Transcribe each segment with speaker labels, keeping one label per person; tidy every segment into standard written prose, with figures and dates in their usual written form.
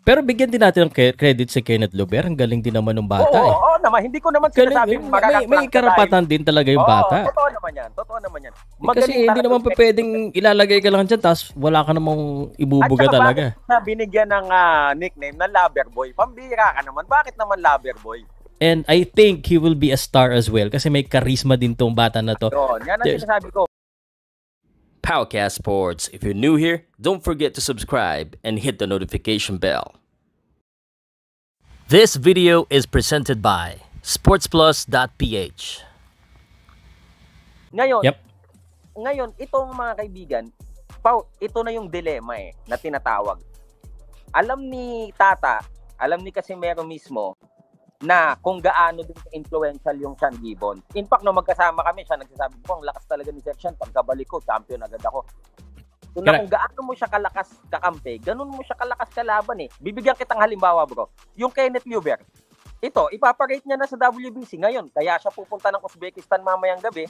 Speaker 1: Pero bigyan din natin ng credit si Kenneth Lubber. Ang galing din naman ng bata
Speaker 2: Oo naman. Hindi ko naman sinasabing
Speaker 1: may karapatan din talaga yung bata.
Speaker 2: Totoo naman yan. Totoo naman yan.
Speaker 1: Kasi hindi naman pwedeng ilalagay ka lang dyan tapos wala ka namang ibubuga talaga.
Speaker 2: At saka bakit binigyan ng nickname na Loverboy? Pambira ka naman. Bakit naman Loverboy?
Speaker 1: And I think he will be a star as well kasi may charisma din tong bata na to.
Speaker 2: Yan ang sinasabi ko.
Speaker 1: Powcast Sports. If you're new here, don't forget to subscribe and hit the notification bell. This video is presented by sportsplus.ph.
Speaker 2: Ngayon, itong mga kaibigan, ito na yung dilema na tinatawag. Alam ni Tata, alam ni Casimero mismo na kung gaano din influential yung Sean Gibbons. In fact, nung magkasama kami, siya nagsasabi ko, ang lakas talaga ni Sean. Pagkabalik ko, champion agad ako. So, kung gaano mo siya kalakas kakampi, ganun mo siya kalakas kalaban Bibigyan kitang halimbawa, bro. Yung Kenneth Lubber, ito, ipaparate niya na sa WBC ngayon. Kaya siya pupunta ng Uzbekistan mamayang gabi.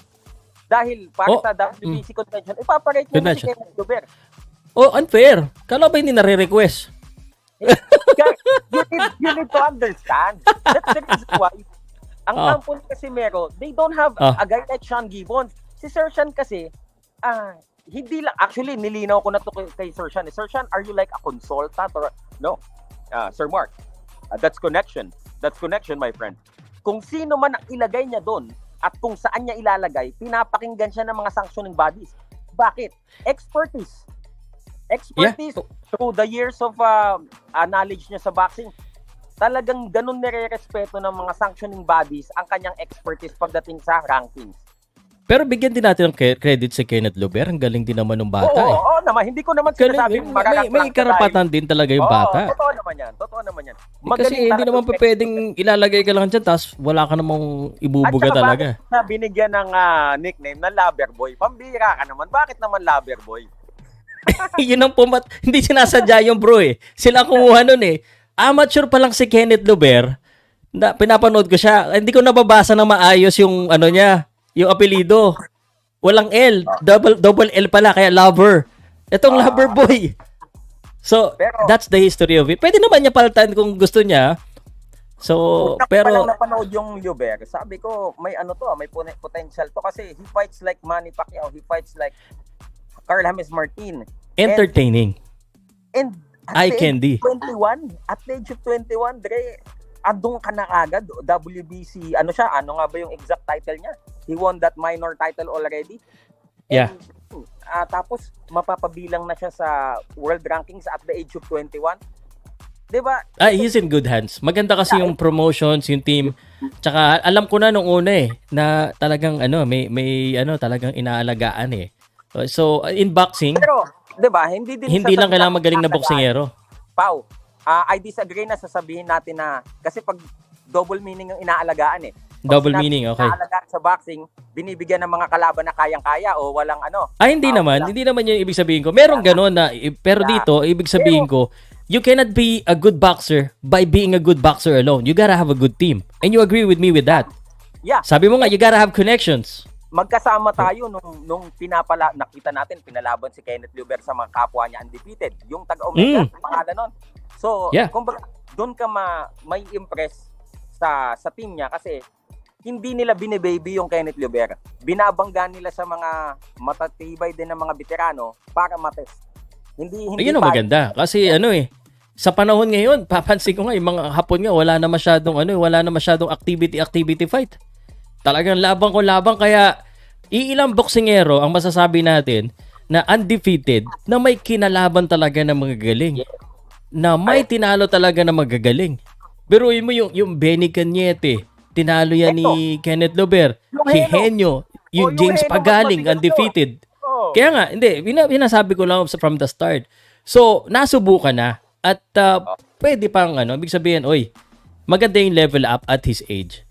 Speaker 2: Dahil para sa WBC convention, ipaparate niya na si Kenneth Lubber.
Speaker 1: Unfair. Kala ba hindi nare-request?
Speaker 2: you need to understand. That's the reason why ang kampo ni Casimero, they don't have a guy like Sean Gibbons. Si Sir Sean kasi, hindi lang, actually, nilinaw ko na to kay Sir Sean. Sir Sean, are you like a consultant or, no? Sir Mark, that's connection. That's connection, my friend. Kung sino man ang ilagay niya doon at kung saan niya ilalagay, pinapakinggan siya ng mga sanctioning bodies. Bakit? Expertise through the years of knowledge niya sa boxing. Talagang ganun nire-respeto ng mga sanctioning bodies ang kanyang expertise pagdating sa rankings.
Speaker 1: Pero bigyan din natin ng credit si Kenneth Lubber. Ang galing din naman ng bata.
Speaker 2: Oo naman. Hindi ko naman sinasabing
Speaker 1: may karapatan din talaga yung bata.
Speaker 2: Totoo naman yan.
Speaker 1: Kasi hindi naman pwedeng ilalagay ka lang dyan tapos wala ka namang ibubuga talaga.
Speaker 2: At saka binigyan ng nickname na Loverboy. Pambira ka naman. Bakit naman Loverboy?
Speaker 1: Yun ang hindi sinasadya yung bro Sila kumuha nun Amateur pa lang si Kenneth Lubber. Pinapanood ko siya. Hindi ko nababasa na maayos yung niya. Yung apelido. Walang L. Double L pala. Kaya Lover. Itong Loverboy. So, that's the history of it. Pwede naman niya palitan kung gusto niya. So, pero
Speaker 2: palang napanood yung Lubber, sabi ko, may may potential to kasi he fights like Manny Pacquiao. He fights like Carl James Martin.
Speaker 1: Entertaining.
Speaker 2: And
Speaker 1: eye candy.
Speaker 2: At the age of 21, Dre, andun ka na agad. WBC, ano nga ba yung exact title niya? He won that minor title already.
Speaker 1: Yeah.
Speaker 2: And, tapos, mapapabilang na siya sa world rankings at the age of 21. Diba?
Speaker 1: He's in good hands. Maganda kasi yung promotions, yung team. Tsaka, alam ko na nung una na talagang, may talagang inaalagaan So, in boxing,
Speaker 2: pero, diba, hindi
Speaker 1: lang kailangan magaling na boksingero.
Speaker 2: Pau, I disagree na sasabihin natin na, kasi pag double meaning yung inaalagaan
Speaker 1: Double meaning, okay.
Speaker 2: Inaalagaan sa boxing, binibigyan ng mga kalaban na kayang-kaya o walang
Speaker 1: hindi naman. Hindi naman yun ibig sabihin ko. Meron gano'n na, pero dito, ibig sabihin ko, you cannot be a good boxer by being a good boxer alone. You gotta have a good team. And you agree with me with that.
Speaker 2: Yeah.
Speaker 1: Sabi mo nga, you gotta have connections.
Speaker 2: Magkasama tayo nung nakita natin, pinalaban si Kenneth Lubber sa mga kapwa niya undefeated. Yung taga-Omega, pangalan nun. So, kumbaga, doon ka may impress sa team niya kasi hindi nila binibaby yung Kenneth Lubber. Binabangga nila sa mga matatibay din ng mga veterano para matest. Hindi
Speaker 1: ayun ang maganda. Kasi sa panahon ngayon, papansin ko nga, yung mga Hapon nga, wala na masyadong activity fight. Talagang labang kaya iilang boksingero ang masasabi natin na undefeated, na may kinalaban talaga ng mga galing. Na may tinalo talaga ng magagaling. Biruin mo yung Benny Cañete, tinalo yan ni Kenneth Lubber. Si Henyo, yung James Pagaling, undefeated. Kaya nga, hindi, binasabi ko lang from the start. So, nasubukan na. At pwede pang, ibig sabihin, maganda yung level up at his age.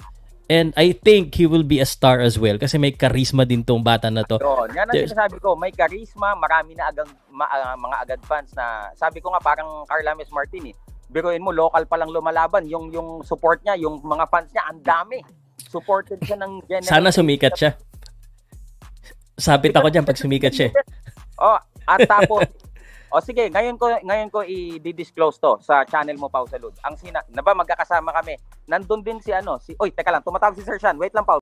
Speaker 1: And I think he will be a star as well kasi may charisma din tong bata na to.
Speaker 2: Yan ang sinasabi ko, may charisma, marami na mga agad fans na, sabi ko nga parang Carl James Martin Biruin mo, local pa lang lumalaban, yung support niya, yung mga fans niya, ang dami. Supported siya ng general.
Speaker 1: Sana sumikat siya. Sabit ako dyan pag sumikat siya.
Speaker 2: At tapos, O sige, ngayon ko i-disclose to sa channel mo, Pau Salud. Na ba magkakasama kami? Nandun din si Oy, teka lang, tumatawag si Sir Sean. Wait lang, Pau.